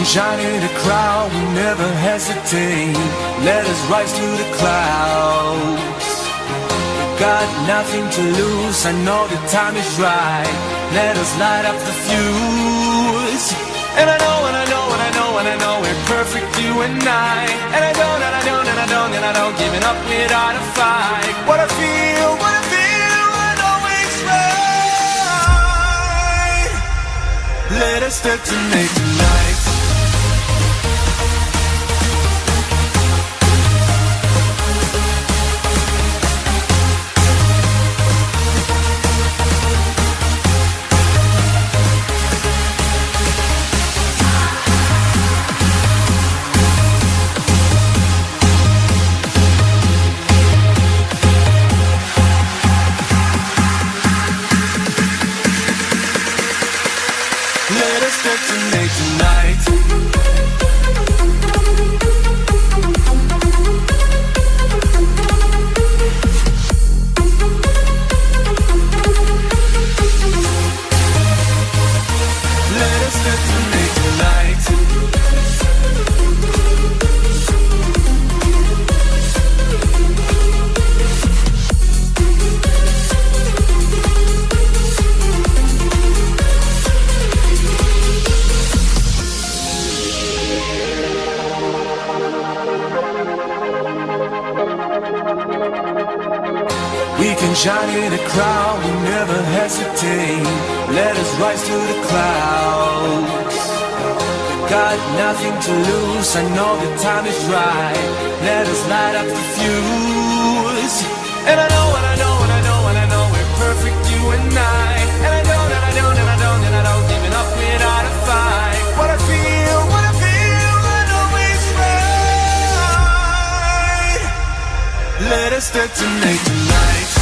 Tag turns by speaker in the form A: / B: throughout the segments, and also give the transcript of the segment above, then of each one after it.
A: Shine in the crowd, we never hesitate. Let us rise to the clouds. We've got nothing to lose, I know the time is right. Let us light up the fuse. And I know, and I know, and I know, and I know we're perfect, you and I. And I don't, and I don't, and I don't, and I don't giving up without a fight. What I feel, I know it's right. Let us detonate tonight. Detonate tonight. Let us detonate tonight. We can shine in the crowd, we never hesitate. Let us rise to the clouds. We've got nothing to lose, I know the time is right. Let us light up the fuse. And I know, and I know, and I know, and I know we're perfect, you and I. And I don't, and I don't, and I don't, and I don't giving up without a fight. What I feel, I know it's right. Let us detonate tonight.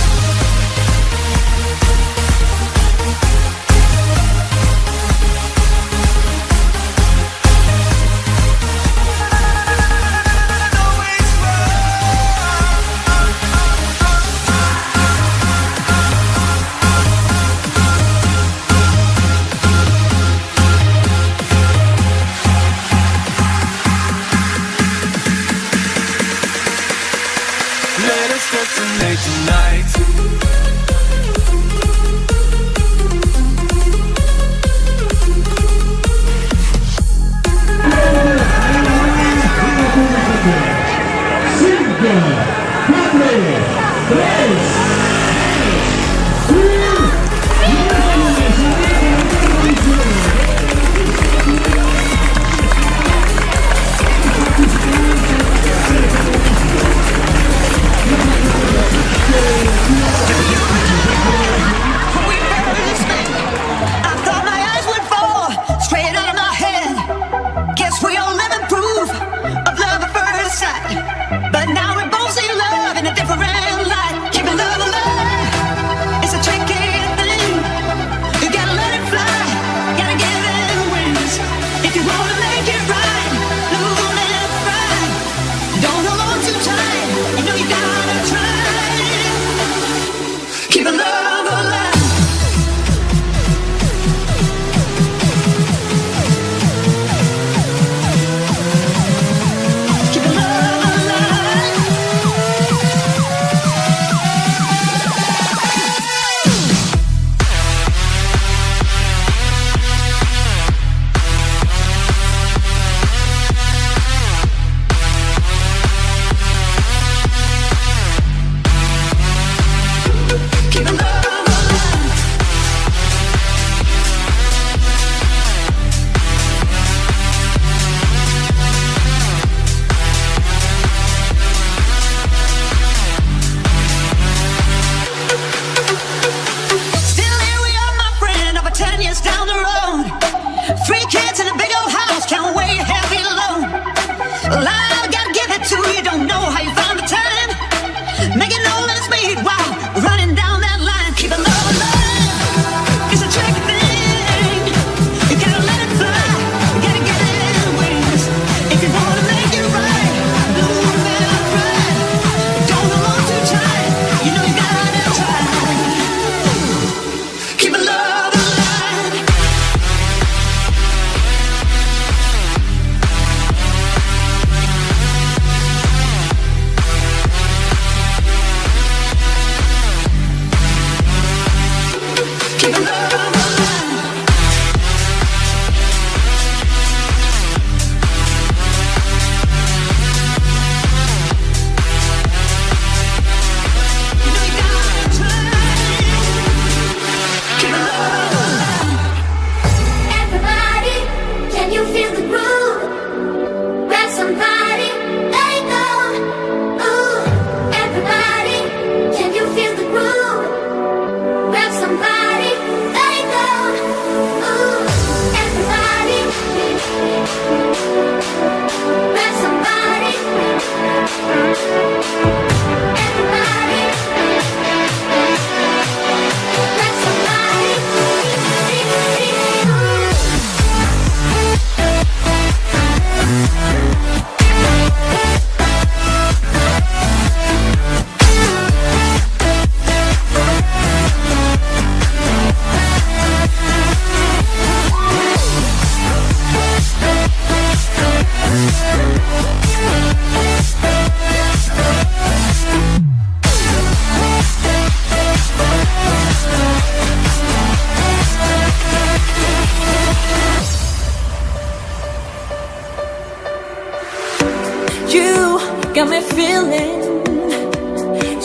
A: Let us detonate tonight.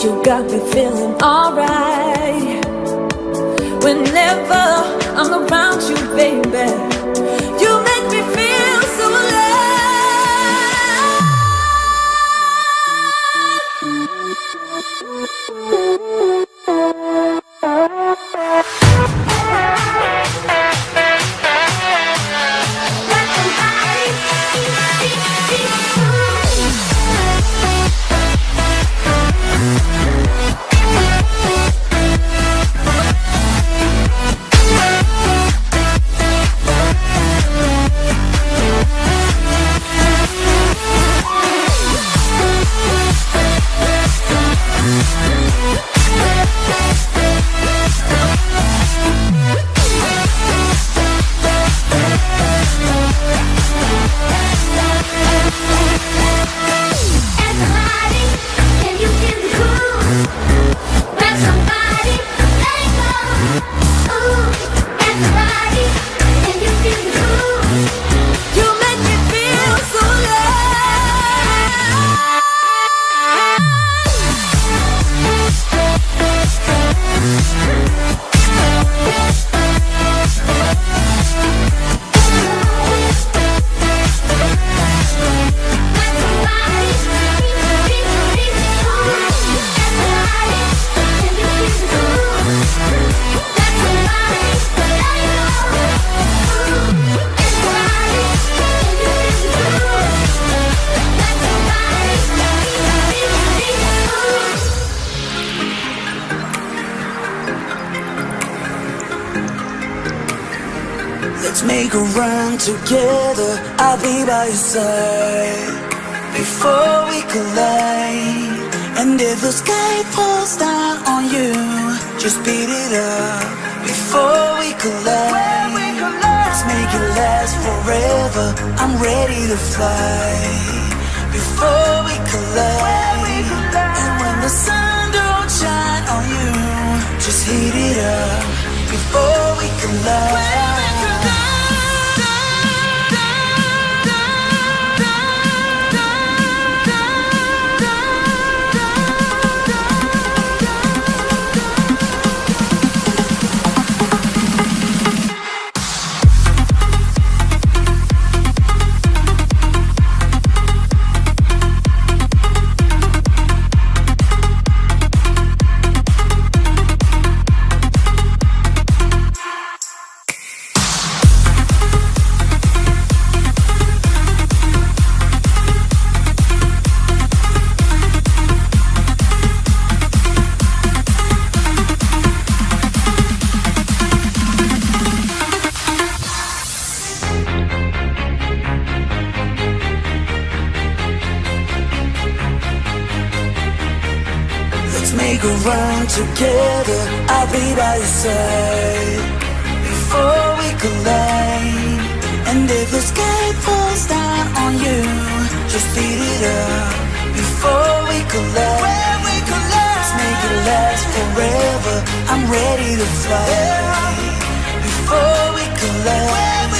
B: You got me feeling alright. Whenever I'm around you, baby, you make me feel so
C: Let's make a run together, I'll be by your side before we collide. And if the sky falls down on you, just beat it up before we collide. Let's make it last forever, I'm ready to fly before we collide. And when the sun don't shine on you, just heat it up before we collide. Make a run together, I'll be by your side before we collide. And if the sky falls down on you, just beat it up before we collide. Let's make it last forever, I'm ready to fly before we collide.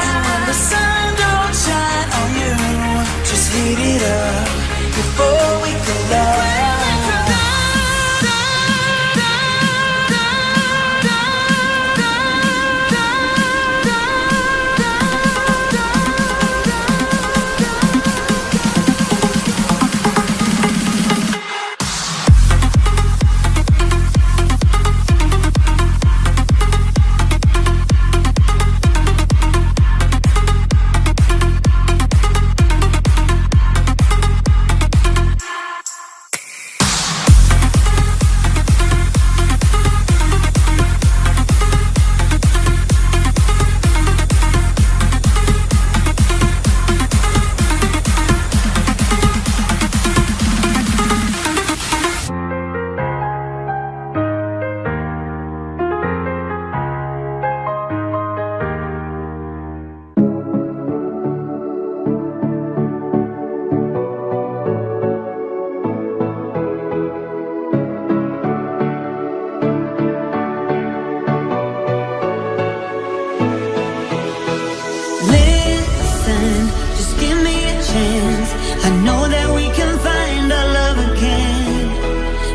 C: And when the sun don't shine on you, just heat it up before we collide.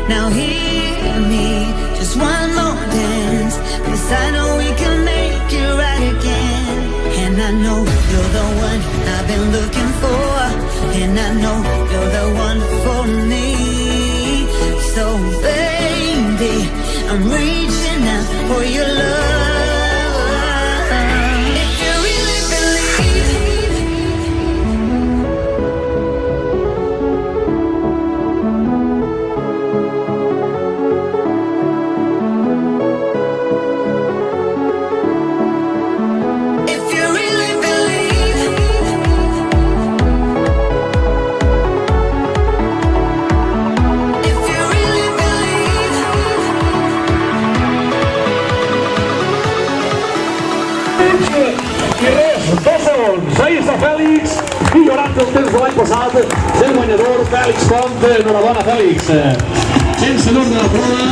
C: Now hear me, just one more dance, 'cause I know we can make it right again. And I know you're the one I've been looking for, and I know you're the one for me. So baby, I'm reaching out for your love. If you really believe, if you really believe, if you really believe.
D: I res, 2 segons, ahí està Fèlix, millorant el temps de l'any passat, el guanyador Fèlix Font, enhorabona Fèlix, vencedor de la prova.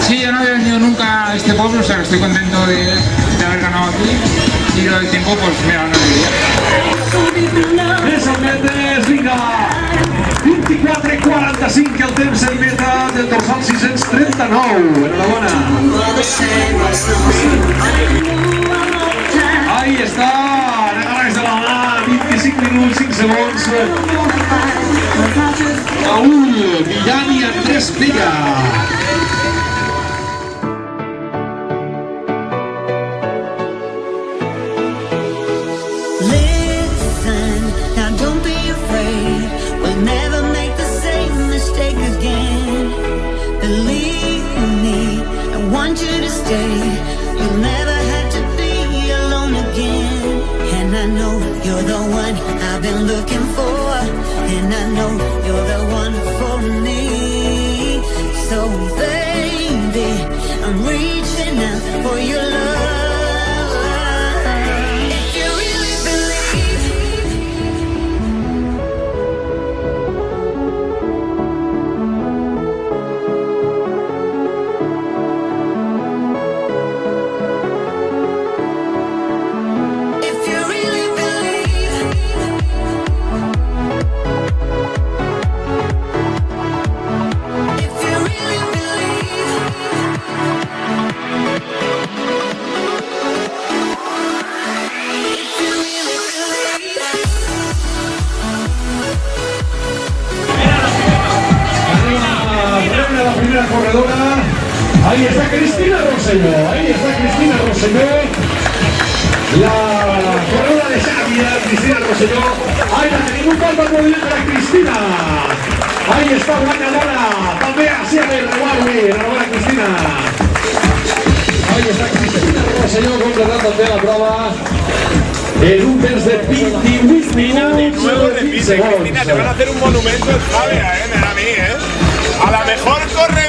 E: Sí, yo no había venido nunca a este pueblo, o sea que estoy contento de haber ganado aquí. Y lo del tiempo, pues mira, no diría.
D: Més al metes, vinga, 24:45 el temps en meta del dorsal 639, enhorabona. Ahí està, agarrats de la mà, 25 minuts, 5 segons. Raúl Millán i Andrés Villa.
C: Listen, now don't be afraid. We'll never make the same mistake again. Believe me, I want you to stay. You'll never have to be alone again. And I know you're the one I've been looking for, and I know you're the one for me. So baby, I'm reaching out for your love. If you really believe, if you really believe, if you really believe, if you really believe.
D: La primera corredora, ahí está Cristina Rosselló, la corredora de Xàbia, Cristina Rosselló, ahí la tenim, un bon moviment per a Cristina, ahí està guanyadora, també a Sierra i Reguardi, enhorabona Cristina, ahí està Cristina Rosselló completant també la prova en un temps de 28 minuts
F: De nuevo repite, Cristina, te van a hacer un monumento en Javea, me da a mí, a la mejor corredora